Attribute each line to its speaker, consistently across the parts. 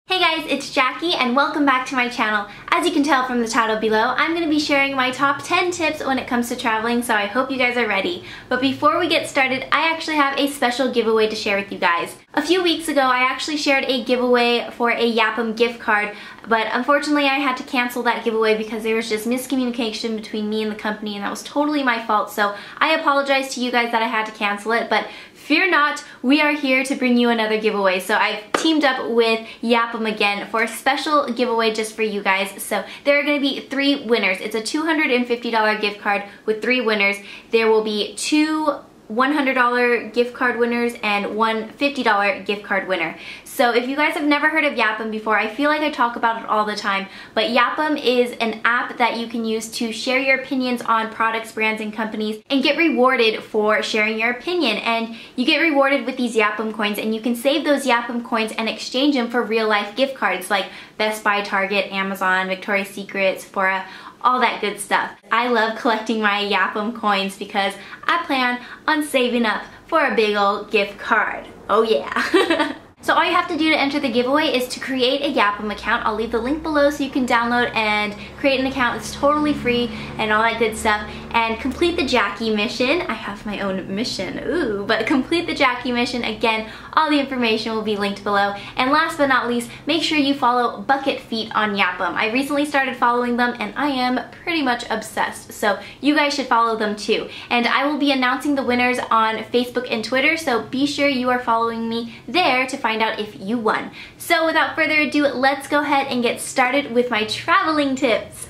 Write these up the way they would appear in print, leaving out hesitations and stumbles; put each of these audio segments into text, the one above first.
Speaker 1: Hey guys, it's Jackie and welcome back to my channel. As you can tell from the title below, I'm going to be sharing my top 10 tips when it comes to traveling, so I hope you guys are ready. But before we get started, I actually have a special giveaway to share with you guys. A few weeks ago, I actually shared a giveaway for a YAPPEM gift card, but unfortunately I had to cancel that giveaway because there was just miscommunication between me and the company, and that was totally my fault, so I apologize to you guys that I had to cancel it, but fear not, we are here to bring you another giveaway. So I've teamed up with YAPPEM again for a special giveaway just for you guys. So there are going to be 3 winners. It's a $250 gift card with 3 winners. There will be 2 $100 gift card winners and one $50 gift card winner. So if you guys have never heard of YAPPEM before, I feel like I talk about it all the time, but YAPPEM is an app that you can use to share your opinions on products, brands, and companies and get rewarded for sharing your opinion. And you get rewarded with these YAPPEM coins, and you can save those YAPPEM coins and exchange them for real life gift cards like Best Buy, Target, Amazon, Victoria's Secret, Sephora, all that good stuff. I love collecting my YAPPEM coins because I plan on saving up for a big old gift card. Oh yeah. So all you have to do to enter the giveaway is to create a YAPPEM account. I'll leave the link below so you can download and create an account. It's totally free and all that good stuff. And complete the Jackie mission. I have my own mission, ooh, but complete the Jackie mission. Again, all the information will be linked below. And last but not least, make sure you follow Bucket Feet on YAPPEM. I recently started following them and I am pretty much obsessed. So you guys should follow them too. And I will be announcing the winners on Facebook and Twitter, so be sure you are following me there to find out if you won. So without further ado, let's go ahead and get started with my traveling tips.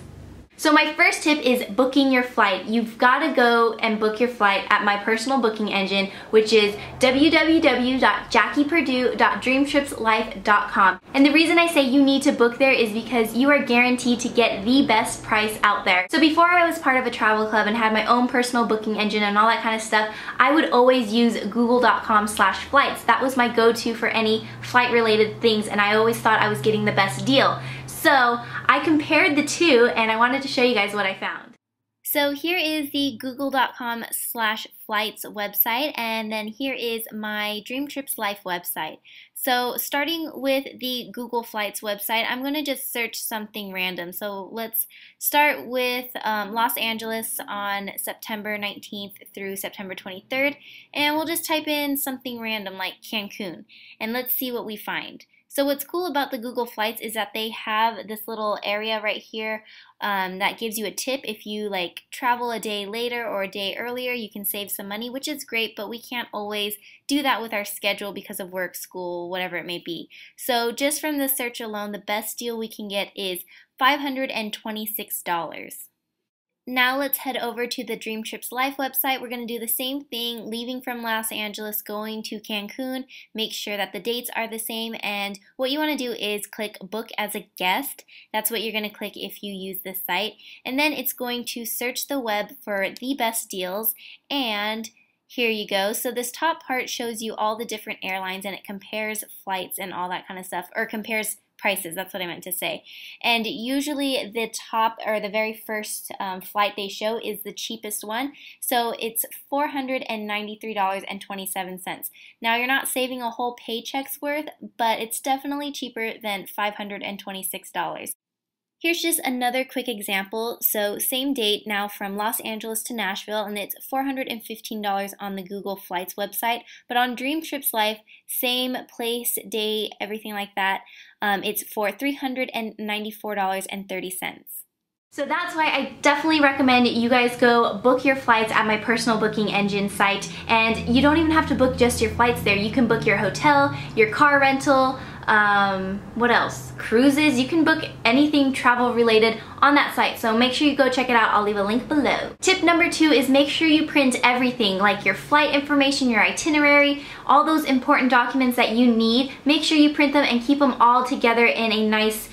Speaker 1: So my first tip is booking your flight. You've got to go and book your flight at my personal booking engine, which is www.jackieperdue.dreamtripslife.com. And the reason I say you need to book there is because you are guaranteed to get the best price out there. So before I was part of a travel club and had my own personal booking engine and all that kind of stuff, I would always use google.com/flights. That was my go-to for any flight related things, and I always thought I was getting the best deal. So I compared the two and I wanted to show you guys what I found. So here is the google.com/flights website, and then here is my Dream Trips Life website. So starting with the Google Flights website, I'm going to just search something random. So let's start with Los Angeles on September 19th through September 23rd, and we'll just type in something random like Cancun, and let's see what we find. So what's cool about the Google Flights is that they have this little area right here that gives you a tip. If you like travel a day later or a day earlier, you can save some money, which is great, but we can't always do that with our schedule because of work, school, whatever it may be. So just from the search alone, the best deal we can get is $526. Now let's head over to the Dream Trips Life website. We're going to do the same thing, leaving from Los Angeles, going to Cancun. Make sure that the dates are the same, and what you want to do is click Book as a Guest. That's what you're going to click if you use this site. And then it's going to search the web for the best deals, and here you go. So this top part shows you all the different airlines, and it compares flights and all that kind of stuff, or compares prices, that's what I meant to say. And usually the top, or the very first flight they show is the cheapest one. So it's $493.27. Now you're not saving a whole paycheck's worth, but it's definitely cheaper than $526. Here's just another quick example. So same date now from Los Angeles to Nashville, and it's $415 on the Google Flights website. But on Dream Trips Life, same place, date, everything like that, it's for $394.30. So that's why I definitely recommend you guys go book your flights at my personal booking engine site. And you don't even have to book just your flights there. You can book your hotel, your car rental, what else? Cruises. You can book anything travel related on that site. So make sure you go check it out. I'll leave a link below. Tip number 2 is make sure you print everything, like your flight information, your itinerary, all those important documents that you need. Make sure you print them and keep them all together in a nice,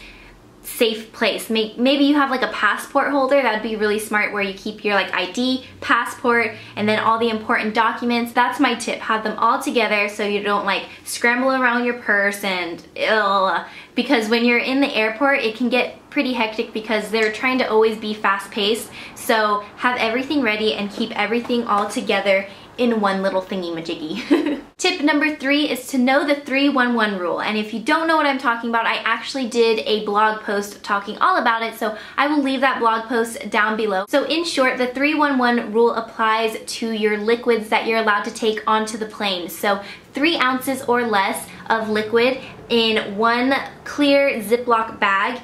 Speaker 1: safe place. Maybe you have like a passport holder. That'd be really smart, where you keep your like ID, passport, and then all the important documents. That's my tip. Have them all together so you don't like scramble around your purse and because when you're in the airport it can get pretty hectic because they're trying to always be fast-paced. So have everything ready and keep everything all together in one little thingy-majiggy. Tip number 3 is to know the 3-1-1 rule. And if you don't know what I'm talking about, I actually did a blog post talking all about it, so I will leave that blog post down below. So in short, the 3-1-1 rule applies to your liquids that you're allowed to take onto the plane. So 3 ounces or less of liquid in one clear Ziploc bag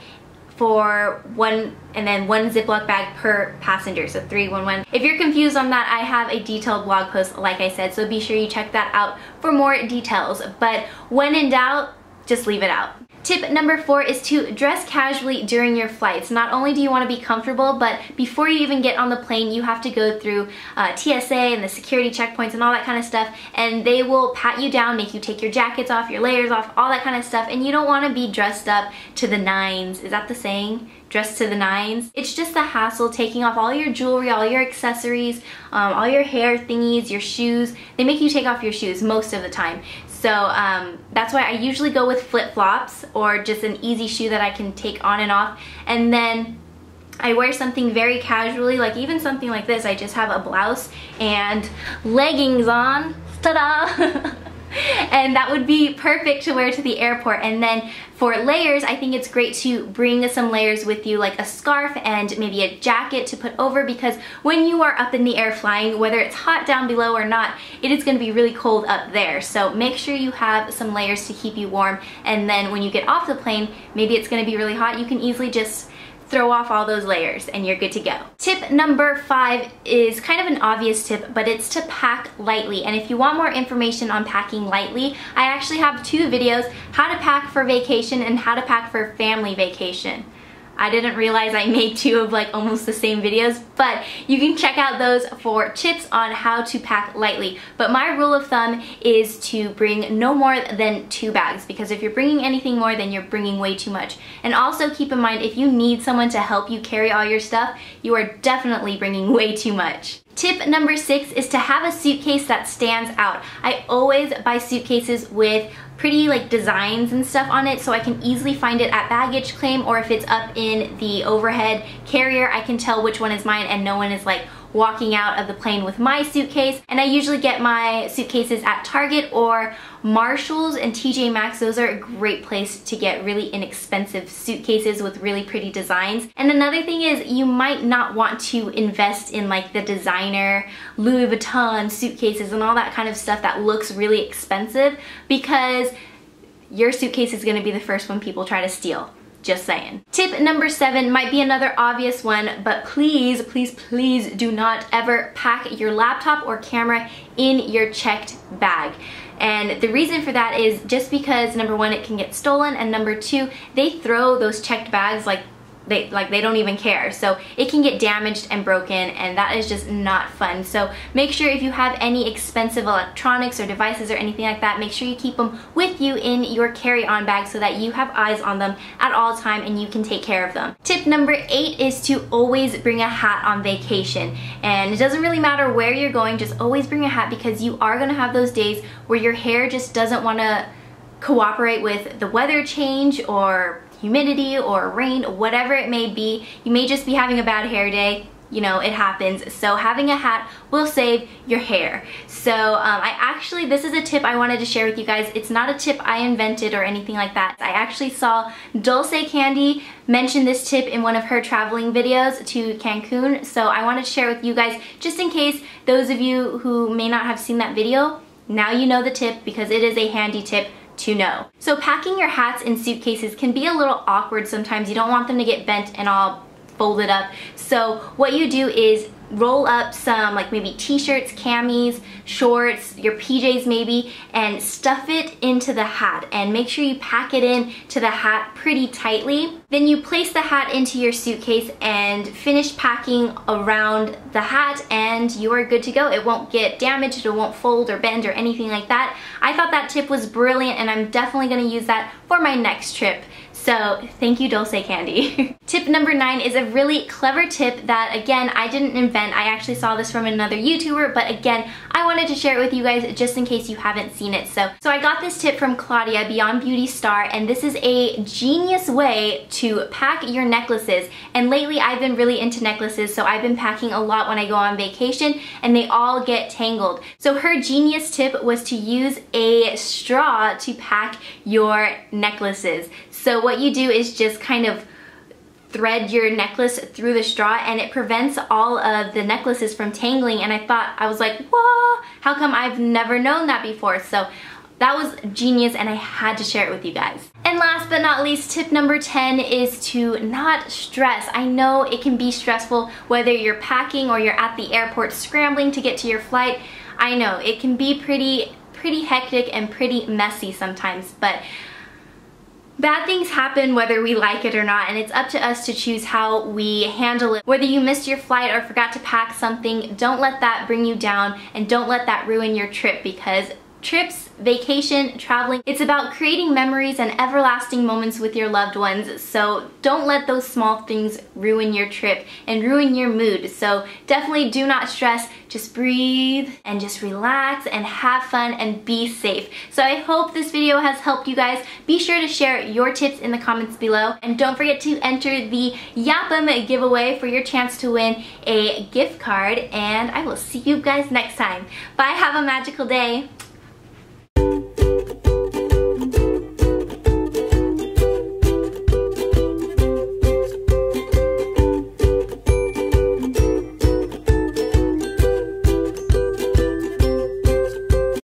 Speaker 1: for one, and then one Ziploc bag per passenger, so 3-1-1. If you're confused on that, I have a detailed blog post, like I said, so be sure you check that out for more details. But when in doubt, just leave it out. Tip number 4 is to dress casually during your flights. Not only do you want to be comfortable, but before you even get on the plane, you have to go through TSA and the security checkpoints and all that kind of stuff, and they will pat you down, make you take your jackets off, your layers off, all that kind of stuff, and you don't want to be dressed up to the nines. Is that the saying? Dressed to the nines? It's just a hassle taking off all your jewelry, all your accessories, all your hair thingies, your shoes. They make you take off your shoes most of the time. So that's why I usually go with flip-flops or just an easy shoe that I can take on and off. And then I wear something very casually, like even something like this. I just have a blouse and leggings on. Ta-da! And that would be perfect to wear to the airport. And then for layers, I think it's great to bring some layers with you, like a scarf and maybe a jacket to put over, because when you are up in the air flying, whether it's hot down below or not, it is going to be really cold up there. So make sure you have some layers to keep you warm, and then when you get off the plane, maybe it's going to be really hot, you can easily just throw off all those layers and you're good to go. Tip number 5 is kind of an obvious tip, but it's to pack lightly. And if you want more information on packing lightly, I actually have 2 videos, how to pack for vacation and how to pack for family vacation. I didn't realize I made 2 of like almost the same videos, but you can check out those for tips on how to pack lightly. But my rule of thumb is to bring no more than 2 bags, because if you're bringing anything more, then you're bringing way too much. And also keep in mind, if you need someone to help you carry all your stuff, you are definitely bringing way too much. Tip number 6 is to have a suitcase that stands out. I always buy suitcases with pretty like designs and stuff on it, so I can easily find it at baggage claim, or if it's up in the overhead carrier, I can tell which one is mine and no one is like walking out of the plane with my suitcase. And I usually get my suitcases at Target or Marshall's and TJ Maxx. Those are a great place to get really inexpensive suitcases with really pretty designs. And another thing is, you might not want to invest in like the designer Louis Vuitton suitcases and all that kind of stuff that looks really expensive, because your suitcase is going to be the first one people try to steal. Just saying. Tip number 7 might be another obvious one, but please, please, please do not ever pack your laptop or camera in your checked bag. And the reason for that is just because, number 1, it can get stolen, and number 2, they throw those checked bags like they don't even care. So it can get damaged and broken, and that is just not fun. So make sure if you have any expensive electronics or devices or anything like that, make sure you keep them with you in your carry-on bag so that you have eyes on them at all time and you can take care of them. Tip number 8 is to always bring a hat on vacation. And it doesn't really matter where you're going, just always bring a hat, because you are gonna have those days where your hair just doesn't wanna cooperate with the weather change or humidity or rain, whatever it may be. You may just be having a bad hair day. You know, it happens. So having a hat will save your hair. So this is a tip I wanted to share with you guys. It's not a tip I invented or anything like that. I actually saw Dulce Candy mention this tip in one of her traveling videos to Cancun. So I wanted to share with you guys, just in case those of you who may not have seen that video, now you know the tip, because it is a handy tip to know. So packing your hats in suitcases can be a little awkward sometimes. You don't want them to get bent and all folded up. So what you do is roll up some like maybe t-shirts, camis, shorts, your PJs maybe, and stuff it into the hat, and make sure you pack it in to the hat pretty tightly. Then you place the hat into your suitcase and finish packing around the hat, and you are good to go. It won't get damaged, it won't fold or bend or anything like that. I thought that tip was brilliant, and I'm definitely going to use that for my next trip. So thank you, Dulce Candy. Tip number 9 is a really clever tip that, again, I didn't invent. I actually saw this from another YouTuber, but again, I wanted to share it with you guys just in case you haven't seen it. So I got this tip from Claudia, Beyond Beauty Star, and this is a genius way to pack your necklaces. And lately I've been really into necklaces, so I've been packing a lot when I go on vacation, and they all get tangled. So her genius tip was to use a straw to pack your necklaces. So what you do is just kind of thread your necklace through the straw, and it prevents all of the necklaces from tangling. And I was like, whoa, how come I've never known that before? So that was genius, and I had to share it with you guys. And last but not least, tip number 10 is to not stress. I know it can be stressful whether you're packing or you're at the airport scrambling to get to your flight. I know it can be pretty hectic and pretty messy sometimes, but bad things happen whether we like it or not, and it's up to us to choose how we handle it. Whether you missed your flight or forgot to pack something, don't let that bring you down, and don't let that ruin your trip, because trips, vacation, traveling, it's about creating memories and everlasting moments with your loved ones. So don't let those small things ruin your trip and ruin your mood. So definitely do not stress, just breathe and just relax and have fun and be safe. So I hope this video has helped you guys. Be sure to share your tips in the comments below, and don't forget to enter the YAPPEM giveaway for your chance to win a gift card, and I will see you guys next time. Bye, have a magical day.